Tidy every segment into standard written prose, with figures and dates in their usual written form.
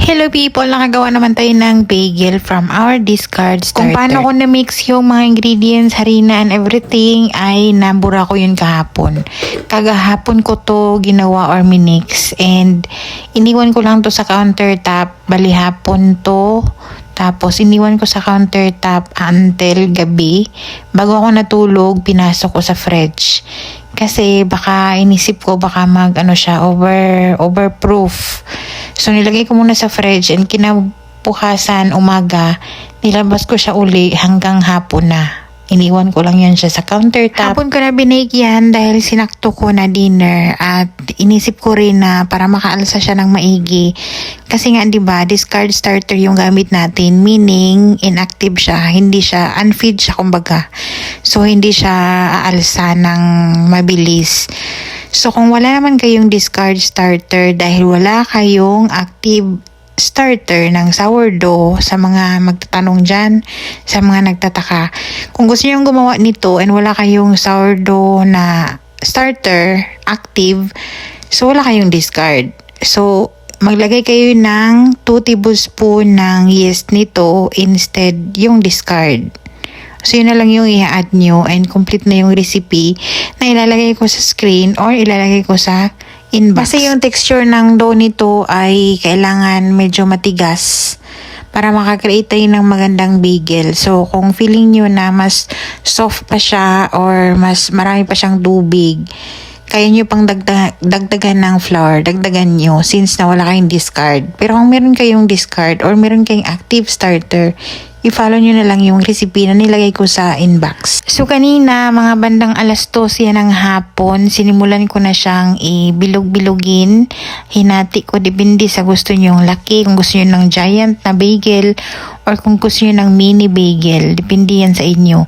Hello people, nakagawa naman tayo ng bagel from our discard starter. Kung paano ko na-mix yung mga ingredients, harina and everything ay nabura ko yun kahapon. Kagahapon ko to ginawa or minix and iniwan ko lang to sa countertop. Bali hapon to. Tapos iniwan ko sa countertop until gabi. Bago ako natulog, pinasok ko sa fridge. Kasi baka inisip ko baka overproof. So nilagay ko muna sa fridge and kinabukasan umaga, nilabas ko siya uli hanggang hapon na. Iniwan ko lang yan siya sa countertop. Hapon ko na binake yan dahil sinakto ko na dinner at inisip ko rin na para makaalsa siya ng maigi. Kasi nga 'di ba, discard starter yung gamit natin, meaning inactive siya, hindi siya unfeed siya kumbaga. So hindi siya aalsa ng mabilis. So kung wala naman kayong discard starter dahil wala kayong active starter ng sourdough, sa mga magtatanong dyan, sa mga nagtataka, kung gusto nyo gumawa nito and wala kayong sourdough na starter active, so wala kayong discard. So maglagay kayo ng 2 tablespoon ng yeast nito instead yung discard. So yun na lang yung i-add nyo and complete na yung recipe na ilalagay ko sa screen or ilalagay ko sa inbox. Kasi yung texture ng dough nito ay kailangan medyo matigas para makakreate tayo ng magandang bagel. So kung feeling nyo na mas soft pa siya or mas marami pa siyang tubig, kaya nyo pang dagdagan ng flour, dagdagan nyo since na wala kayong discard. Pero kung meron kayong discard or meron kayong active starter, i-follow nyo na lang yung recipe na nilagay ko sa inbox. So kanina, mga bandang 2:00 yan ng hapon, sinimulan ko na siyang ibilog-bilogin. Hinati ko, depende sa gusto nyo yung laki, kung gusto nyo ng giant na bagel or kung gusto nyo ng mini bagel, depende yan sa inyo.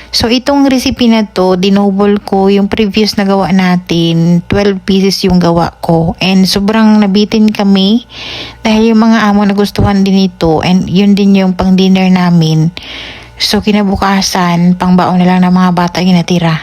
So itong recipe na to, dinoble ko yung previous na gawa natin, 12 pieces yung gawa ko and sobrang nabitin kami dahil yung mga amo nagustuhan din ito and yun din yung pang dinner namin. So kinabukasan, pang baon na lang ng mga bata yung natira.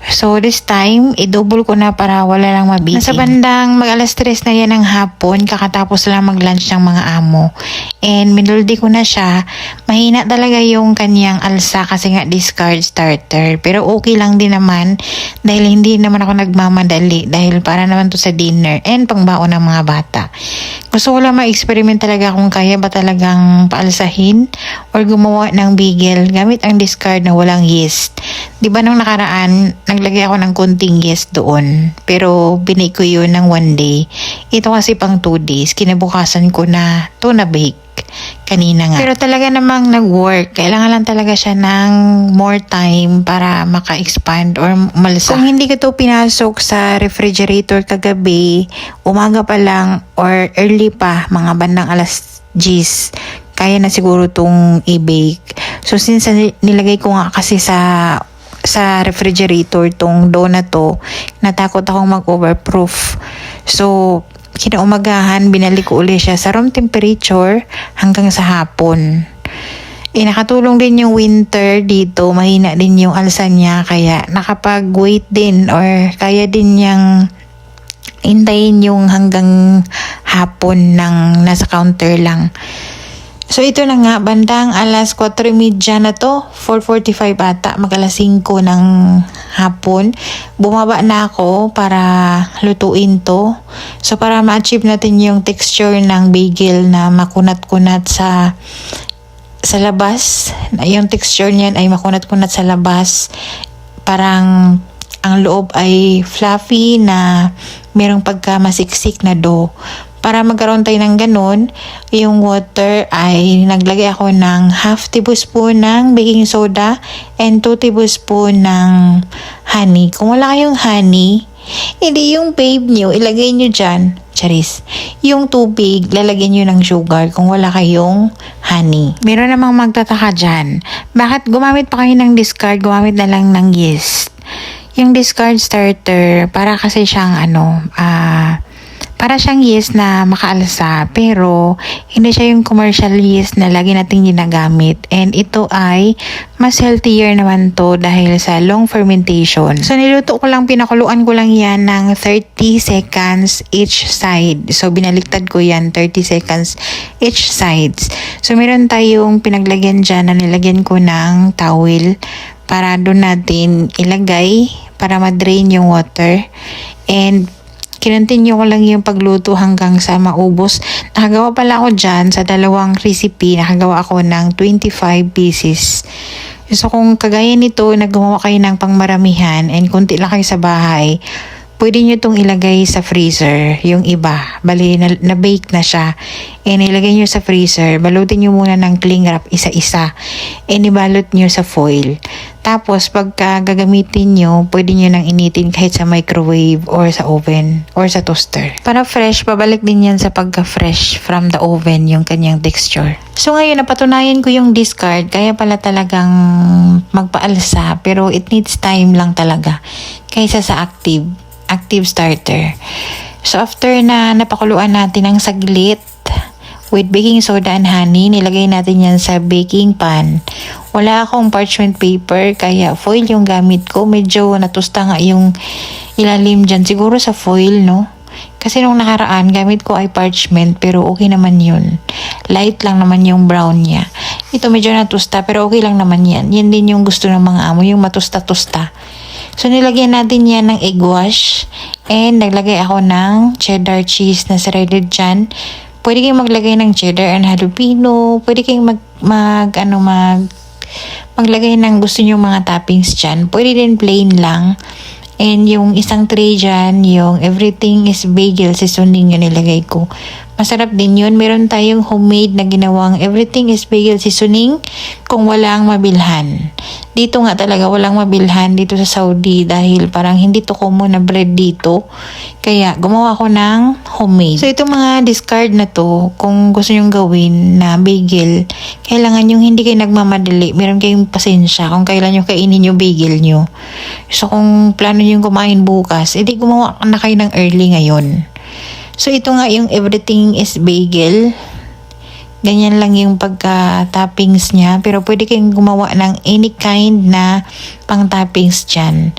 So this time, i-double ko na para wala lang mabitin. Nasa bandang mag-3:00 na yan ng hapon, kakatapos lang mag-lunch ng mga amo. And minuldi ko na siya. Mahina talaga yung kanyang alsa kasi nga discard starter. Pero okay lang din naman dahil hindi naman ako nagmamadali dahil para naman to sa dinner and pangbaon ng mga bata. Gusto ko lang ma-experiment talaga kung kaya ba talagang paalsahin or gumawa ng bagel gamit ang discard na walang yeast. Diba nung nakaraan, naglagay ako ng konting yeast doon. Pero binake ko yun ng 1 day. Ito kasi pang 2 days. Kinabukasan ko na to na bake. Kanina nga. Pero talaga namang nag-work. Kailangan lang talaga siya ng more time para maka-expand or malasa. Kung hindi ko to pinasok sa refrigerator kagabi, umaga pa lang or early pa, mga bandang 10:00, kaya na siguro tong i-bake. So since nilagay ko nga kasi sa refrigerator tong dough na to, natakot akong mag-overproof. So kinaumagahan, binalik ko ulit siya sa room temperature hanggang sa hapon. Nakatulong din yung winter dito, mahina din yung alsa niya, kaya nakapag-wait din or kaya din niyang hintayin yung hanggang hapon ng nasa counter lang. So ito na nga, bandang 4:30 na to, 4:45 ata, mag-5:00 ng hapon. Bumaba na ako para lutuin to. So para ma-achieve natin yung texture ng bagel na makunat-kunat sa labas. Yung texture niyan ay makunat-kunat sa labas. Parang ang loob ay fluffy na merong pagka masiksik na dough. Para magkaroon tayo ng ganun, yung water ay naglagay ako ng 1/2 tablespoon ng baking soda and 2 tablespoon ng honey. Kung wala kayong honey, hindi yung babe nyo, ilagay nyo dyan. Charis. Yung tubig, lalagyan nyo ng sugar kung wala kayong honey. Meron namang magtataka dyan. Bakit gumamit pa kayo ng discard, gumamit na lang ng yeast? Yung discard starter, para kasi siyang Para siyang yeast na makaalsa, pero hindi siya yung commercial yeast na lagi nating ginagamit. And ito ay mas healthier naman to dahil sa long fermentation. So niluto ko lang, pinakuluan ko lang yan ng 30 seconds each side. So binaliktad ko yan 30 seconds each sides. So meron tayong pinaglagyan dyan na nilagyan ko ng towel para doon natin ilagay para ma-drain yung water. And kinontinue ko lang yung pagluto hanggang sa maubos. Nakagawa pala ako dyan sa dalawang recipe. Nakagawa ako ng 25 pieces. So kung kagaya nito, naggumawa kayo ng pangmaramihan and kunti lang kayo sa bahay, pwede nyo itong ilagay sa freezer, yung iba. Bali, na-bake na siya. And ilagay nyo sa freezer. Balutin nyo muna ng cling wrap isa-isa. And ibalot nyo sa foil. Tapos, pagka gagamitin nyo, pwede nyo nang initin kahit sa microwave or sa oven or sa toaster. Para fresh, babalik din yan sa pagka-fresh from the oven yung kanyang texture. So ngayon, napatunayan ko yung discard. Kaya pala talagang magpaalsa. Pero it needs time lang talaga. Kaysa sa active starter. So after na napakuluan natin ng saglit with baking soda and honey, nilagay natin yan sa baking pan. Wala akong parchment paper kaya foil yung gamit ko. Medyo natusta nga yung ilalim dyan. Siguro sa foil, no? Kasi nung nakaraan, gamit ko ay parchment pero okay naman yun. Light lang naman yung brown niya. Ito medyo natusta pero okay lang naman yan. Yan din yung gusto ng mga amo, yung matusta-tusta. So, nilagyan natin yan ng egg wash. And, naglagay ako ng cheddar cheese na shredded dyan. Pwede kayong maglagay ng cheddar and jalapeno. Pwede kayong maglagay ng gusto nyo mga toppings dyan. Pwede din plain lang. And, yung isang tray dyan, yung everything is bagel seasoning yung nilagay ko. Masarap din yun. Meron tayong homemade na ginawang everything is bagel seasoning kung walang mabilhan. Dito nga talaga walang mabilhan dito sa Saudi dahil parang hindi to common na bread dito. Kaya gumawa ko ng homemade. So itong mga discard na to, kung gusto nyong gawin na bagel, kailangan yung hindi kayo nagmamadali. Meron kayong pasensya kung kailan yung kainin yung bagel nyo. So kung plano nyo kumain bukas, edi gumawa na kayo ng early ngayon. So, ito nga yung everything is bagel. Ganyan lang yung pagka-toppings niya. Pero pwede kayong gumawa ng any kind na pang-toppings dyan.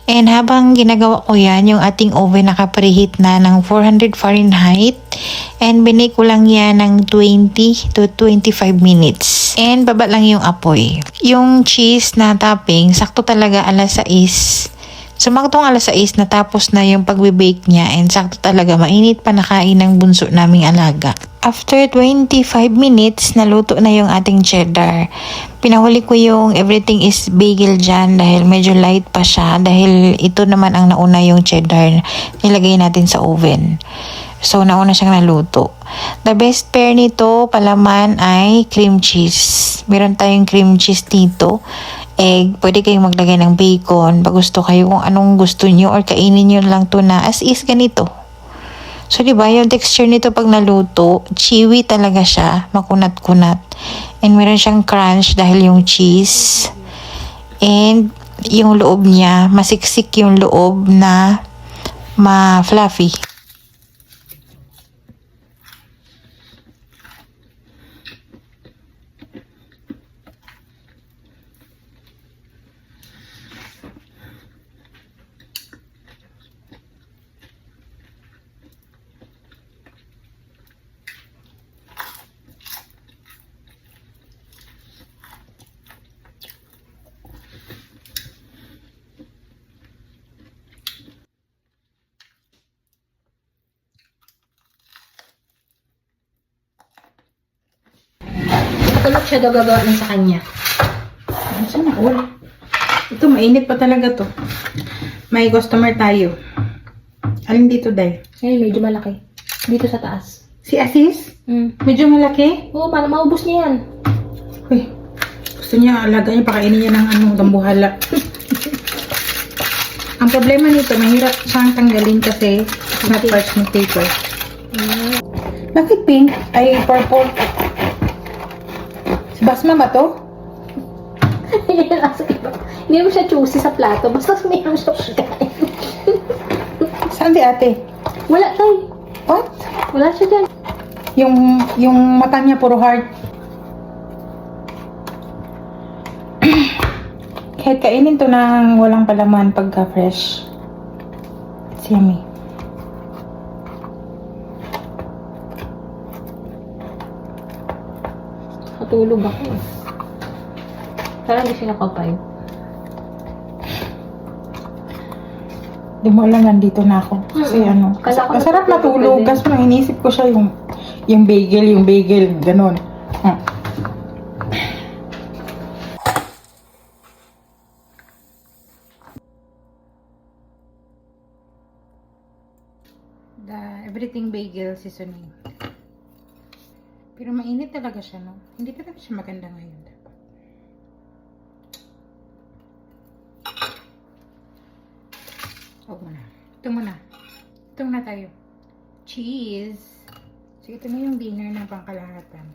And habang ginagawa ko yan, yung ating oven naka-preheat na ng 400 Fahrenheit. And binake ko lang yan ng 20 to 25 minutes. And baba lang yung apoy. Yung cheese na topping, sakto talaga alas 6. Sumaktong alas 6 na tapos na yung pagbe-bake niya and sakto talaga mainit pa nakain ng bunso naming alaga. After 25 minutes, naluto na yung ating cheddar. Pinahuli ko yung everything is bagel dyan dahil medyo light pa siya dahil ito naman ang nauna yung cheddar nilagay natin sa oven. So, nauna siyang naluto. The best pair nito, palaman ay cream cheese. Meron tayong cream cheese dito. Egg, pwede kayong maglagay ng bacon. Pag gusto kayo kung anong gusto nyo or kainin nyo lang to na as is ganito. So, diba, yung texture nito pag naluto, chewy talaga siya. Makunat-kunat. And meron siyang crunch dahil yung cheese. And yung loob niya, masiksik yung loob na ma-fluffy. Tulog siya daw gagawa ng sa kanya. Sana all. Ito, mainit pa talaga to. May customer tayo. Alin dito, Day? Ngayon, medyo malaki. Dito sa taas. Si Asis? Medyo malaki? Oo, para maubos niya yan. Uy, gusto niya, alaga niya, pakainin niya ng anong dambuhala. Ang problema nito, mahirap siyang tanggalin kasi it's not parchment paper. Bakit pink? Ay, purple. Si Basma ba to? Hindi mo siya choosy sa plato. Basta mayroon siya pagkain. Saan si ate? Wala tayo. What? Wala siya dyan. Yung mata niya puro heart. Kahit kainin to ng walang palaman pagka fresh. It's yummy. Katulog ako eh. Parang hindi siya nakapay. Di mo alam, nandito na ako. Kasi ano, Kala ko masarap natutulog matulog. ka din. Kaso nang inisip ko siya yung bagel, ganon. The everything bagel seasoning. Pero mainit talaga siya, no? Hindi talaga siya maganda ngayon. Huwag mo na. Ito muna. Ito muna tayo. Cheese. So, ito na yung dinner ng pangkalahatan.